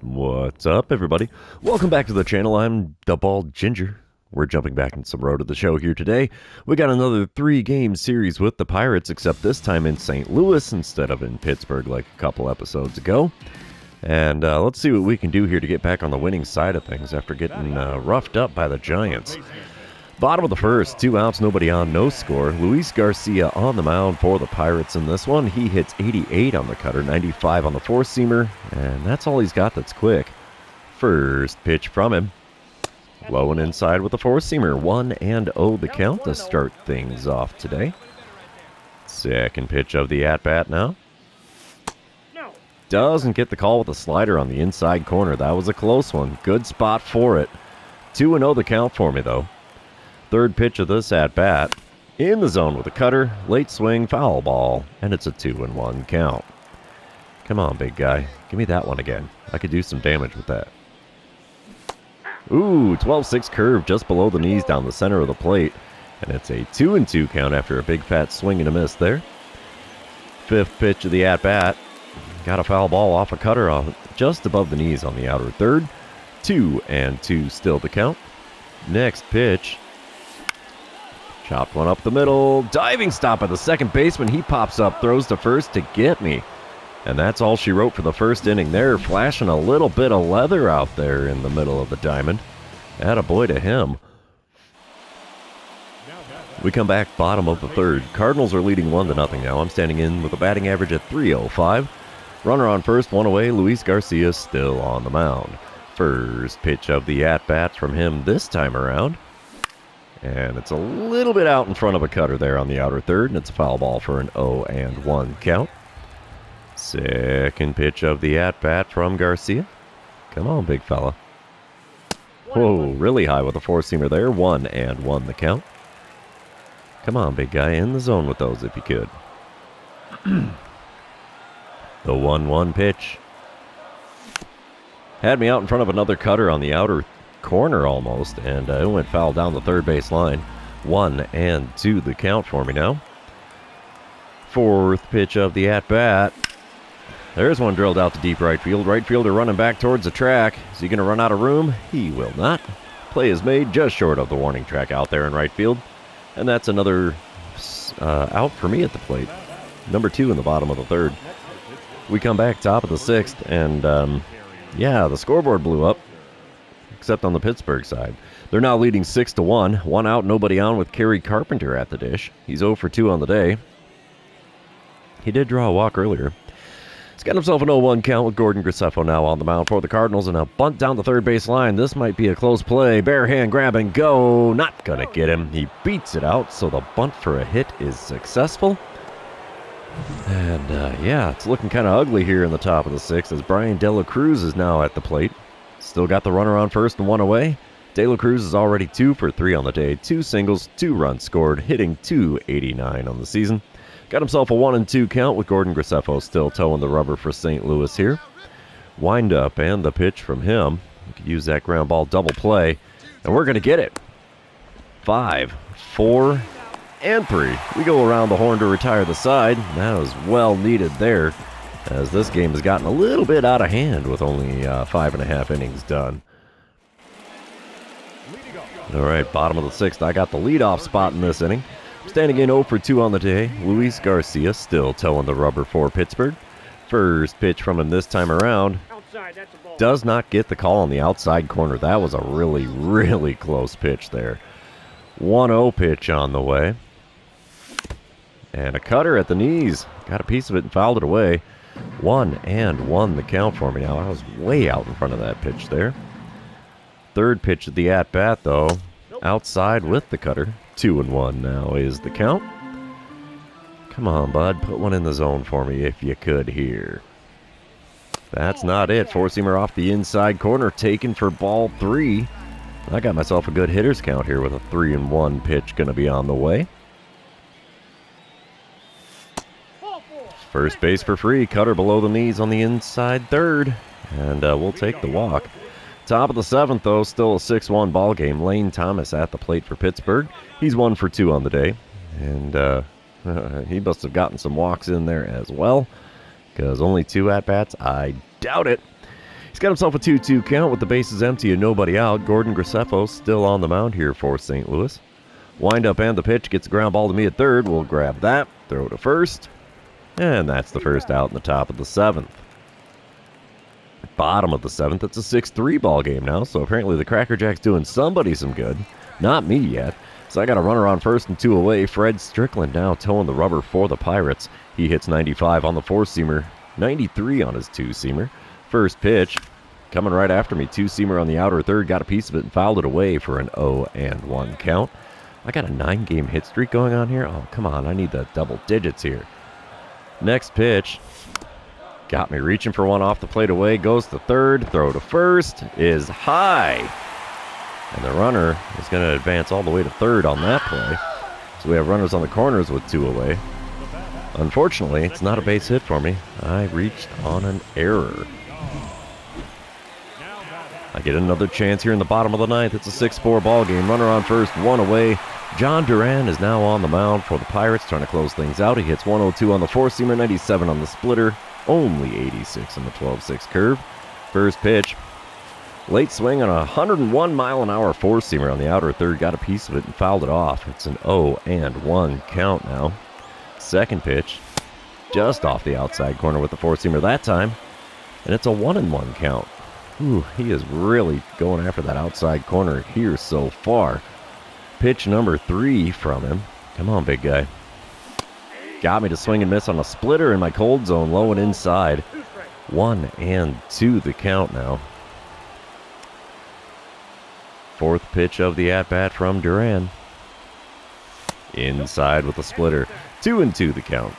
What's up, everybody? Welcome back to the channel. I'm the Bald Ginger. We're jumping back in some road to the show here today. We got another 3-game series with the Pirates, except this time in St. Louis instead of in Pittsburgh like a couple episodes ago. And let's see what we can do here to get back on the winning side of things after getting roughed up by the Giants. Bottom of the first, 2 outs, nobody on, no score. Luis Garcia on the mound for the Pirates in this one. He hits 88 on the cutter, 95 on the four-seamer, and that's all he's got that's quick. First pitch from him. Low and inside with the four-seamer. 1-0 the count to start things off today. Second pitch of the at-bat now. Doesn't get the call with a slider on the inside corner. That was a close one. Good spot for it. 2-0 the count for me, though. Third pitch of this at-bat, in the zone with a cutter, late swing, foul ball, and it's a 2-1 count. Come on, big guy. Give me that one again. I could do some damage with that. Ooh, 12-6 curve just below the knees down the center of the plate, and it's a 2-2 count after a big fat swing and a miss there. Fifth pitch of the at-bat, got a foul ball off a cutter just above the knees on the outer third. 2-2 still the count. Next pitch. Chopped one up the middle. Diving stop at the second baseman. He pops up, throws to first to get me. And that's all she wrote for the first inning there. Flashing a little bit of leather out there in the middle of the diamond. Attaboy to him. We come back bottom of the third. Cardinals are leading 1-0 now. I'm standing in with a batting average at .305. Runner on first, one away. Luis Garcia still on the mound. First pitch of the at-bat from him this time around. And it's a little bit out in front of a cutter there on the outer third, and it's a foul ball for an 0-1 count. Second pitch of the at-bat from Garcia. Come on, big fella. Whoa, really high with a four-seamer there. 1-1 the count. Come on, big guy, in the zone with those if you could. The 1-1 pitch. Had me out in front of another cutter on the outer corner almost, and it went foul down the third base line. 1-2 the count for me now. Fourth pitch of the at-bat. There's one drilled out to deep right field. Right fielder running back towards the track. Is he going to run out of room? He will not. Play is made just short of the warning track out there in right field. And that's another out for me at the plate. Number 2 in the bottom of the third. We come back top of the sixth, and yeah, the scoreboard blew up. Except on the Pittsburgh side. They're now leading 6-1. 1 out, nobody on with Kerry Carpenter at the dish. He's 0 for 2 on the day. He did draw a walk earlier. He's got himself an 0-1 count with Gordon Graceffo now on the mound for the Cardinals, and a bunt down the third base line. This might be a close play. Bare hand grab and go. Not gonna get him. He beats it out, so the bunt for a hit is successful. And yeah, it's looking kind of ugly here in the top of the sixth as Brian De La Cruz is now at the plate. Still got the runner on first and 1 away. De La Cruz is already 2 for 3 on the day. 2 singles, 2 runs scored, hitting .289 on the season. Got himself a 1-2 count with Gordon Graceffo still towing the rubber for St. Louis here. Wind up and the pitch from him. We could use that ground ball double play, and we're going to get it. 5, 4, and 3. We go around the horn to retire the side. That was well needed there, as this game has gotten a little bit out of hand with only 5.5 innings done. All right, bottom of the sixth. I got the leadoff spot in this inning. Standing in 0 for 2 on the day, Luis Garcia still towing the rubber for Pittsburgh. First pitch from him this time around. Does not get the call on the outside corner. That was a really, really close pitch there. 1-0 pitch on the way. And a cutter at the knees. Got a piece of it and fouled it away. 1-1 the count for me now. I was way out in front of that pitch there. Third pitch of the at-bat, though. Outside with the cutter. 2-1 now is the count. Come on, bud. Put one in the zone for me if you could here. That's not it. Four-seamer off the inside corner. Taken for ball 3. I got myself a good hitter's count here with a 3-1 pitch going to be on the way. First base for free. Cutter below the knees on the inside third. And we'll take the walk. Top of the seventh, though, still a 6-1 ball game. Lane Thomas at the plate for Pittsburgh. He's 1 for 2 on the day. And he must have gotten some walks in there as well, because only 2 at-bats. I doubt it. He's got himself a 2-2 count with the bases empty and nobody out. Gordon Graceffo still on the mound here for St. Louis. Wind up and the pitch, gets a ground ball to me at third. We'll grab that, throw to first, and that's the first out in the top of the 7th. Bottom of the 7th, it's a 6-3 ball game now, so apparently the Cracker Jack's doing somebody some good. Not me yet. So I got a runner on first and 2 away. Fred Strickland now towing the rubber for the Pirates. He hits 95 on the 4-seamer, 93 on his 2-seamer. First pitch, coming right after me, 2-seamer on the outer third, got a piece of it and fouled it away for an 0-1 count. I got a 9-game hit streak going on here. Oh, come on, I need the double digits here. Next pitch, got me reaching for one off the plate away, goes to third, throw to first, is high. And the runner is going to advance all the way to third on that play. So we have runners on the corners with 2 away. Unfortunately, it's not a base hit for me. I reached on an error. I get another chance here in the bottom of the 9th. It's a 6-4 ball game. Runner on first, 1 away. John Duran is now on the mound for the Pirates, trying to close things out. He hits 102 on the 4-seamer, 97 on the splitter, only 86 on the 12-6 curve. First pitch, late swing on a 101-mile-an-hour 4-seamer on the outer third. Got a piece of it and fouled it off. It's an 0-1 count now. Second pitch, just off the outside corner with the 4-seamer that time, and it's a 1-1 count. Ooh, he is really going after that outside corner here so far. Pitch number 3 from him. Come on, big guy. Got me to swing and miss on a splitter in my cold zone, low and inside. 1-2 the count now. Fourth pitch of the at-bat from Duran. Inside with a splitter. 2-2 the count.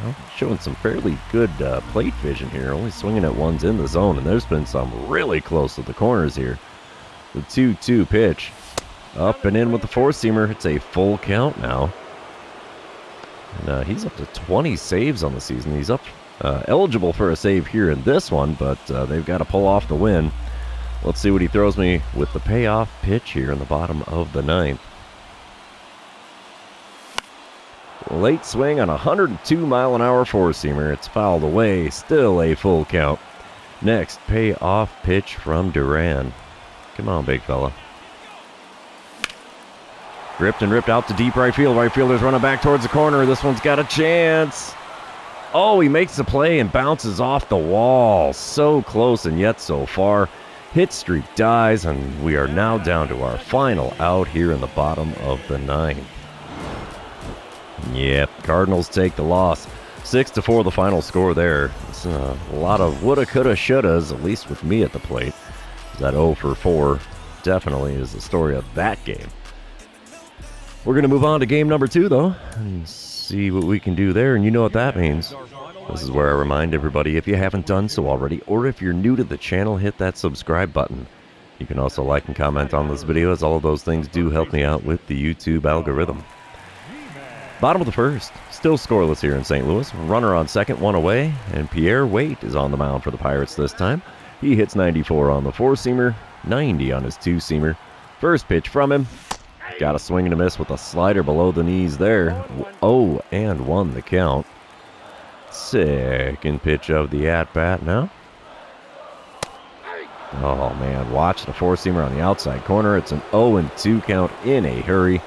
Well, showing some fairly good plate vision here. Only swinging at ones in the zone, and there's been some really close to the corners here. The 2-2 pitch. Up and in with the 4-seamer. It's a full count now. And he's up to 20 saves on the season. He's up eligible for a save here in this one, but they've got to pull off the win. Let's see what he throws me with the payoff pitch here in the bottom of the 9th. Late swing on a 102-mile-an-hour 4-seamer. It's fouled away. Still a full count. Next, payoff pitch from Duran. Come on, big fella. Gripped and ripped out to deep right field. Right fielder's running back towards the corner. This one's got a chance. Oh, he makes the play and bounces off the wall. So close and yet so far. Hit streak dies, and we are now down to our final out here in the bottom of the 9th. Yep, Cardinals take the loss. 6-4 the final score there. It's a lot of woulda, coulda, shouldas, at least with me at the plate. That 0-4 definitely is the story of that game. We're going to move on to game number 2, though, and see what we can do there, and you know what that means. This is where I remind everybody, if you haven't done so already, or if you're new to the channel, hit that subscribe button. You can also like and comment on this video, as all of those things do help me out with the YouTube algorithm. Bottom of the 1st, still scoreless here in St. Louis. Runner on second, 1 away, and Pierre Waite is on the mound for the Pirates this time. He hits 94 on the 4-seamer, 90 on his 2-seamer. First pitch from him. Got a swing and a miss with a slider below the knees there. 0-1 the count. Second pitch of the at-bat now. Oh, man, watch the 4-seamer on the outside corner. It's an 0-2 count in a hurry.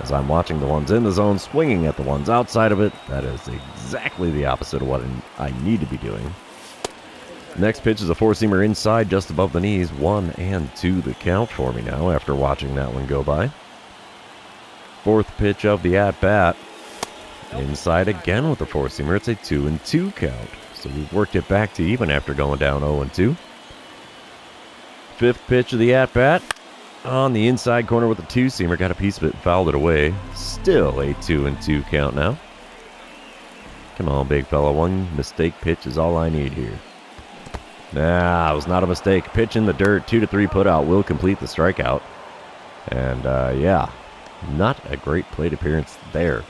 As I'm watching the ones in the zone, swinging at the ones outside of it. That is exactly the opposite of what I need to be doing. Next pitch is a 4-seamer inside, just above the knees. 1-2 the count for me now after watching that one go by. Fourth pitch of the at-bat. Inside again with the 4-seamer. It's a 2-2 count. So we've worked it back to even after going down 0-2. Fifth pitch of the at-bat. On the inside corner with the 2-seamer. Got a piece of it and fouled it away. Still a 2-2 count now. Come on, big fella. One mistake pitch is all I need here. Nah, it was not a mistake. Pitch in the dirt. 2-3 put out will complete the strikeout. And, yeah, not a great plate appearance there.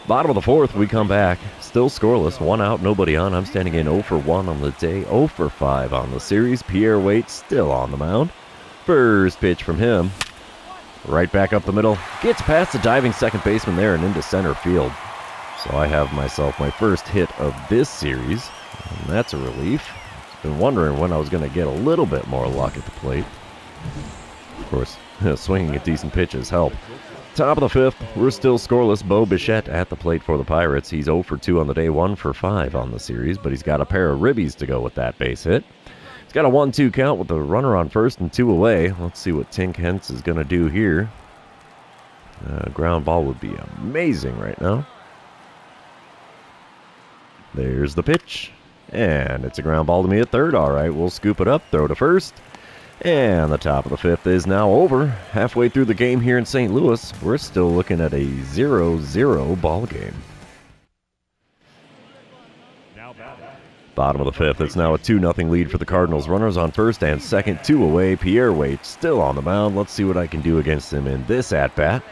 Bottom of the 4th, we come back. Still scoreless. 1 out, nobody on. I'm standing in 0-1 on the day. 0-5 on the series. Pierre Waite still on the mound. First pitch from him. Right back up the middle. Gets past the diving second baseman there and into center field. So I have myself my first hit of this series. And that's a relief. Been wondering when I was going to get a little bit more luck at the plate. Of course, swinging at decent pitches help. Top of the fifth, we're still scoreless. Bo Bichette at the plate for the Pirates. He's 0 for 2 on the day, 1 for 5 on the series, but he's got a pair of ribbies to go with that base hit. He's got a 1-2 count with a runner on first and 2 away. Let's see what Tink Hentz is going to do here. Ground ball would be amazing right now. There's the pitch, and it's a ground ball to me at third. All right, we'll scoop it up, throw to first. And the top of the fifth is now over. Halfway through the game here in St. Louis, we're still looking at a 0-0 ball game. Bottom of the fifth, it's now a 2-0 lead for the Cardinals. Runners on first and second, 2 away. Pierre Waite still on the mound. Let's see what I can do against him in this at-bat.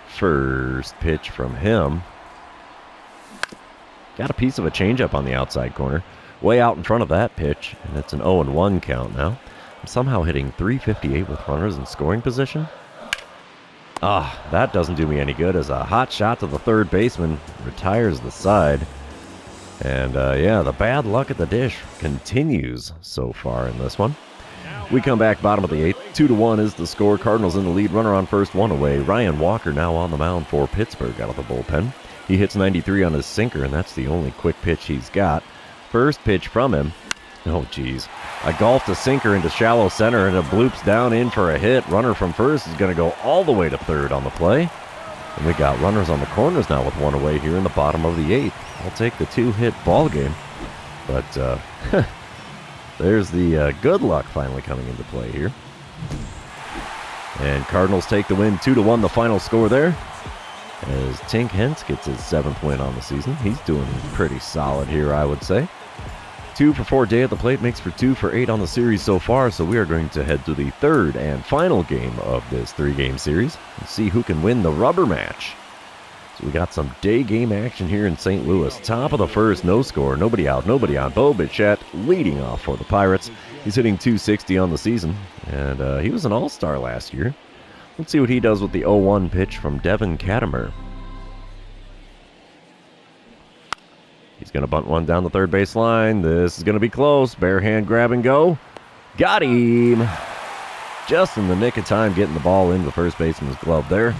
First pitch from him. Got a piece of a changeup on the outside corner. Way out in front of that pitch, and it's an 0-1 count now. I'm somehow hitting .358 with runners in scoring position. That doesn't do me any good as a hot shot to the third baseman retires the side. And yeah, the bad luck at the dish continues so far in this one. We come back bottom of the eighth. 2-1 is the score. Cardinals in the lead. Runner on first, 1 away. Ryan Walker now on the mound for Pittsburgh out of the bullpen. He hits 93 on his sinker, and that's the only quick pitch he's got. First pitch from him. Oh, geez. I golfed a sinker into shallow center, and it bloops down in for a hit. Runner from first is going to go all the way to third on the play. And we got runners on the corners now with 1 away here in the bottom of the eighth. I'll take the 2-hit ball game. But there's the good luck finally coming into play here. And Cardinals take the win 2-1, the final score there. As Tink Hentz gets his 7th win on the season. He's doing pretty solid here, I would say. 2 for 4 day at the plate makes for 2 for 8 on the series so far, so we are going to head to the third and final game of this 3-game series and see who can win the rubber match. So we got some day game action here in St. Louis. Top of the first, no score, nobody out, nobody on. Bo Bichette leading off for the Pirates. He's hitting .260 on the season, and he was an all-star last year. Let's see what he does with the 0-1 pitch from Devin Katimer. He's going to bunt one down the third base line. This is going to be close. Bare hand grab and go. Got him. Just in the nick of time getting the ball into the first baseman's glove there.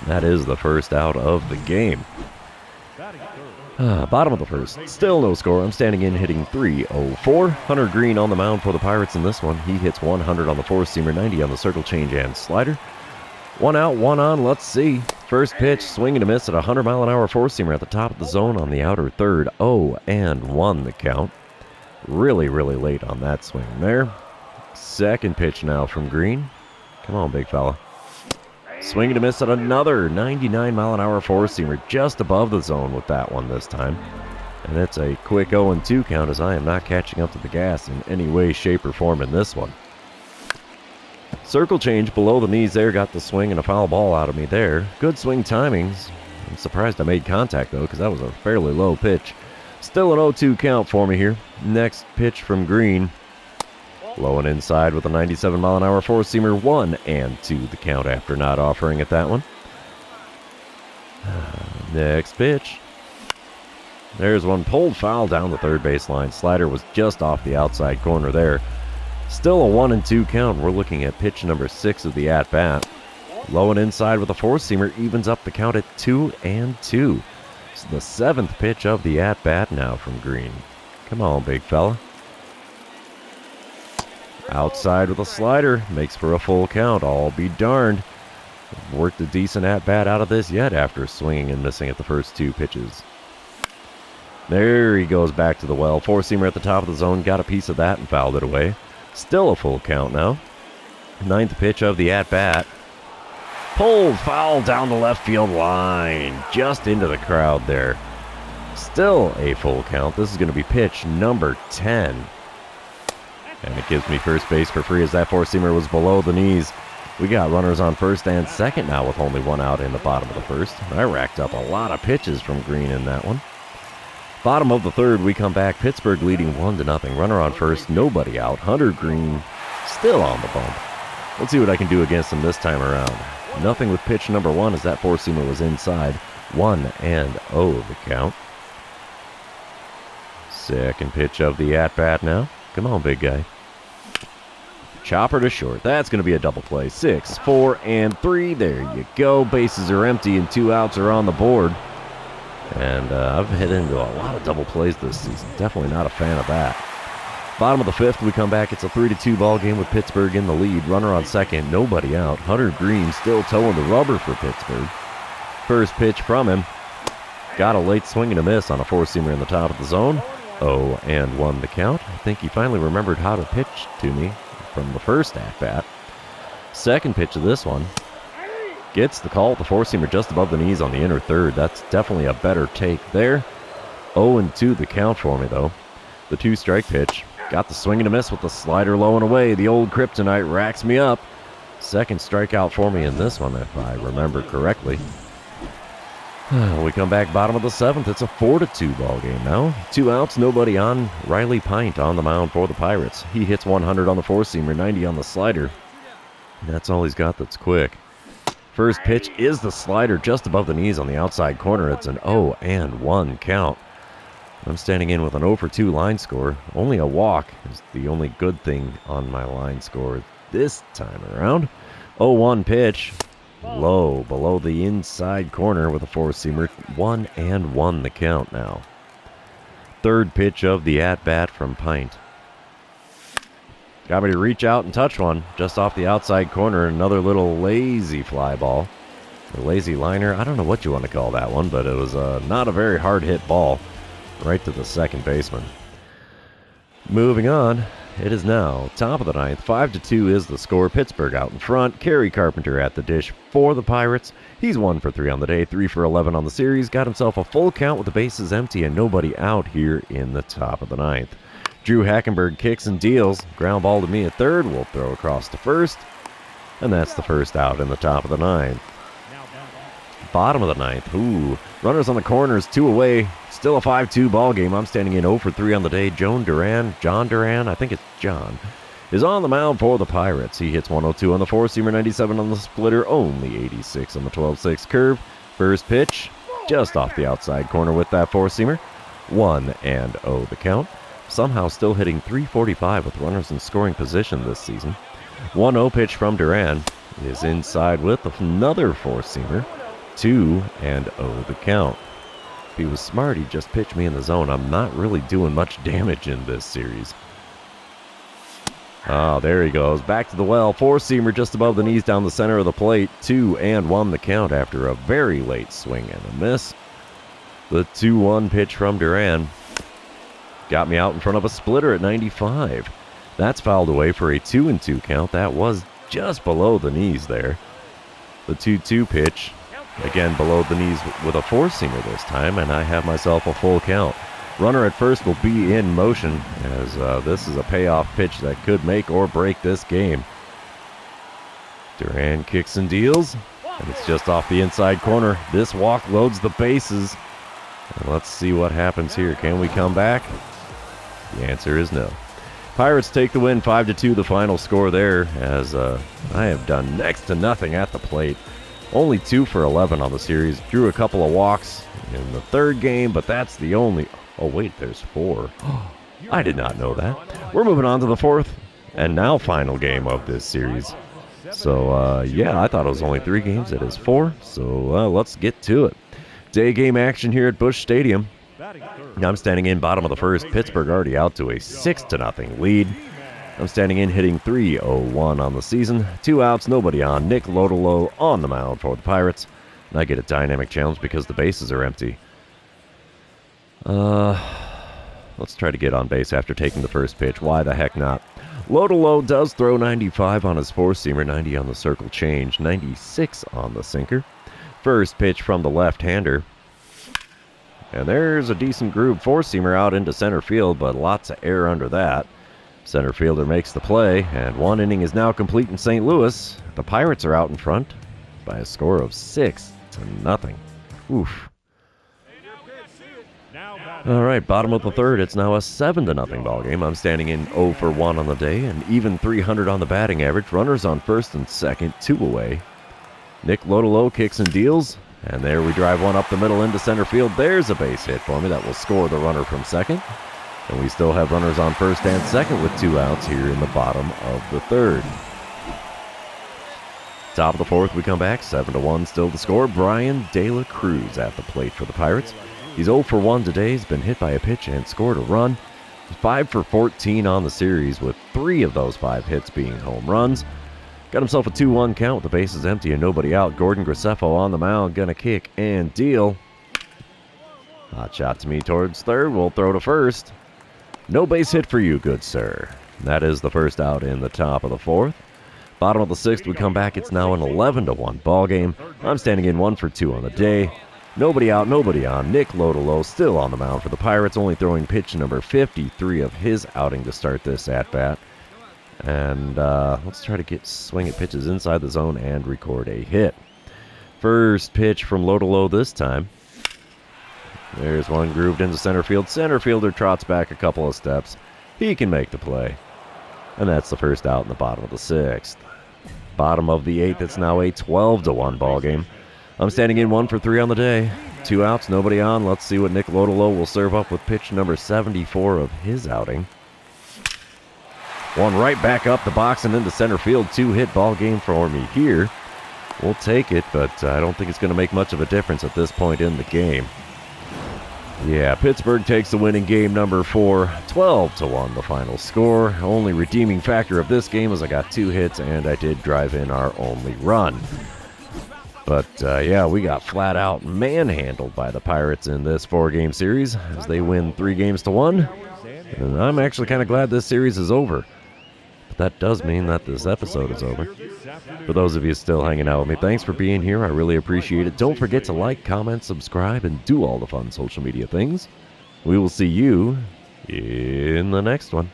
That is the first out of the game. Bottom of the first. Still no score. I'm standing in hitting .304. Hunter Green on the mound for the Pirates in this one. He hits 100 on the four-seamer, 90 on the circle change and slider. 1 out, 1 on. Let's see. First pitch, swing and a miss at a 100-mile-an-hour four-seamer at the top of the zone on the outer third. 0-1 the count. Really, really late on that swing there. Second pitch now from Green. Come on, big fella. Swing and a miss at another 99-mile-an-hour four-seamer just above the zone with that one this time. And it's a quick 0-2 count as I am not catching up to the gas in any way, shape, or form in this one. Circle change below the knees there, got the swing and a foul ball out of me there. Good swing timings. I'm surprised I made contact though, because that was a fairly low pitch. Still an 0-2 count for me here. Next pitch from Green. Low and inside with a 97-mile-an-hour four-seamer. 1-2 the count after not offering at that one. Next pitch. There's one pulled foul down the third base line. Slider was just off the outside corner there. Still a 1-2 count. We're looking at pitch number 6 of the at-bat. Low and inside with a four-seamer evens up the count at 2-2. It's the 7th pitch of the at-bat now from Green. Come on, big fella. Outside with a slider. Makes for a full count. I'll be darned. Worked a decent at-bat out of this yet after swinging and missing at the first 2 pitches. There he goes back to the well. Four-seamer at the top of the zone. Got a piece of that and fouled it away. Still a full count now. 9th pitch of the at-bat. Pulled foul down the left field line. Just into the crowd there. Still a full count. This is going to be pitch number 10. And it gives me first base for free as that four-seamer was below the knees. We got runners on first and second now with only 1 out in the bottom of the first. I racked up a lot of pitches from Green in that one. Bottom of the third, we come back. Pittsburgh leading 1-0. Runner on first, nobody out. Hunter Green still on the bump. Let's see what I can do against him this time around. Nothing with pitch number 1 as that four-seamer was inside. 1-0 the count. Second pitch of the at-bat now. Come on, big guy. Chopper to short. That's going to be a double play. 6, 4, and 3. There you go. Bases are empty and 2 outs are on the board. And I've hit into a lot of double plays this season. Definitely not a fan of that. Bottom of the 5th, we come back. It's a 3-2 ball game with Pittsburgh in the lead. Runner on second, nobody out. Hunter Green still towing the rubber for Pittsburgh. First pitch from him. Got a late swing and a miss on a four-seamer in the top of the zone. 0-1 the count. I think he finally remembered how to pitch to me from the first at-bat. Second pitch of this one. Gets the call at the four-seamer just above the knees on the inner third. That's definitely a better take there. 0-2 the count for me, though. The 2-strike pitch. Got the swing and a miss with the slider low and away. The old kryptonite racks me up. Second strikeout for me in this one, if I remember correctly. We come back bottom of the 7th. It's a 4-2 ball game now. 2 outs, nobody on. Riley Pint on the mound for the Pirates. He hits 100 on the four-seamer, 90 on the slider. That's all he's got that's quick. First pitch is the slider just above the knees on the outside corner. It's an 0-1 count. I'm standing in with an 0-2 line score. Only a walk is the only good thing on my line score this time around. 0-1 pitch. Low, below the inside corner with a four-seamer. 1-1 the count now. Third pitch of the at-bat from Pint. Got me to reach out and touch one just off the outside corner. Another little lazy fly ball. Or lazy liner. I don't know what you want to call that one, but it was not a very hard hit ball. Right to the second baseman. Moving on, it is now top of the 9th. 5-2 is the score. Pittsburgh out in front. Kerry Carpenter at the dish for the Pirates. He's 1 for 3 on the day, 3 for 11 on the series. Got himself a full count with the bases empty and nobody out here in the top of the 9th. Drew Hackenberg kicks and deals. Ground ball to me at third. We'll throw across to first. And that's the first out in the top of the 9th. Bottom of the 9th. Ooh. Runners on the corners, 2 away. Still a 5-2 ball game. I'm standing in 0 for 3 on the day. John Duran, I think it's John, is on the mound for the Pirates. He hits 102 on the four-seamer, 97 on the splitter, only 86 on the 12-6 curve. First pitch, just off the outside corner with that four-seamer. 1-0 the count. Somehow still hitting .345 with runners in scoring position this season. 1-0 pitch from Duran is inside with another four-seamer. 2-0 the count. If he was smart, he'd just pitch me in the zone. I'm not really doing much damage in this series. Oh, there he goes. Back to the well. Four-seamer just above the knees down the center of the plate. 2-1 the count after a very late swing and a miss. The 2-1 pitch from Duran got me out in front of a splitter at 95. That's fouled away for a 2-2 count. That was just below the knees there. The 2-2 pitch, again below the knees with a four-seamer this time, and I have myself a full count. Runner at first will be in motion, as this is a payoff pitch that could make or break this game. Duran kicks and deals, and it's just off the inside corner. This walk loads the bases. And let's see what happens here. Can we come back? The answer is no. Pirates take the win, 5-2 the final score there, as I have done next to nothing at the plate. Only 2 for 11 on the series. Drew a couple of walks in the third game, but that's the only... Oh, wait, there's 4. I did not know that. We're moving on to the 4th and now final game of this series. So, yeah, I thought it was only 3 games. It is 4, so let's get to it. Day game action here at Busch Stadium. I'm standing in bottom of the 1st. Pittsburgh already out to a 6-0 lead. I'm standing in hitting .301 on the season. 2 outs, nobody on. Nick Lodolo on the mound for the Pirates. And I get a dynamic challenge because the bases are empty. Let's try to get on base after taking the first pitch. Why the heck not? Lodolo does throw 95 on his four-seamer, 90 on the circle change, 96 on the sinker. First pitch from the left-hander. And there's a decent groove four-seamer out into center field, but lots of air under that. Center fielder makes the play, and 1 inning is now complete in St. Louis. The Pirates are out in front by a score of 6-0. Oof. All right, bottom of the 3rd, it's now a 7-0 ball game. I'm standing in 0 for 1 on the day, and even .300 on the batting average. Runners on first and second, 2 away. Nick Lodolo kicks and deals, and there we drive one up the middle into center field. There's a base hit for me that will score the runner from second. And we still have runners on first and second with 2 outs here in the bottom of the third. Top of the fourth, we come back. 7-1 still the score. Brian De La Cruz at the plate for the Pirates. He's 0 for 1 today. He's been hit by a pitch and scored a run. He's 5 for 14 on the series, with 3 of those 5 hits being home runs. Got himself a 2-1 count with the bases empty and nobody out. Gordon Graceffo on the mound, gonna kick and deal. Hot shot to me towards third. We'll throw to first. No base hit for you, good sir. That is the first out in the top of the fourth. Bottom of the sixth, we come back. It's now an 11-1 ball game. I'm standing in 1 for 2 on the day. Nobody out, nobody on. Nick Lodolo still on the mound for the Pirates, only throwing pitch number 53 of his outing to start this at-bat. And let's try to swing at pitches inside the zone and record a hit. First pitch from Lodolo this time. There's one grooved into center field. Center fielder trots back a couple of steps. He can make the play. And that's the first out in the bottom of the sixth. Bottom of the eighth, it's now a 12-1 ball game. I'm standing in 1 for 3 on the day. 2 outs, nobody on. Let's see what Nick Lodolo will serve up with pitch number 74 of his outing. One right back up the box and into center field. 2-hit ball game for me here. We'll take it, but I don't think it's going to make much of a difference at this point in the game. Yeah, Pittsburgh takes the win in game number 4, 12-1 the final score. Only redeeming factor of this game is I got 2 hits and I did drive in our only run. But yeah, we got flat out manhandled by the Pirates in this 4-game series as they win 3-1. And I'm actually kind of glad this series is over. But that does mean that this episode is over. For those of you still hanging out with me, thanks for being here. I really appreciate it. Don't forget to like, comment, subscribe, and do all the fun social media things. We will see you in the next one.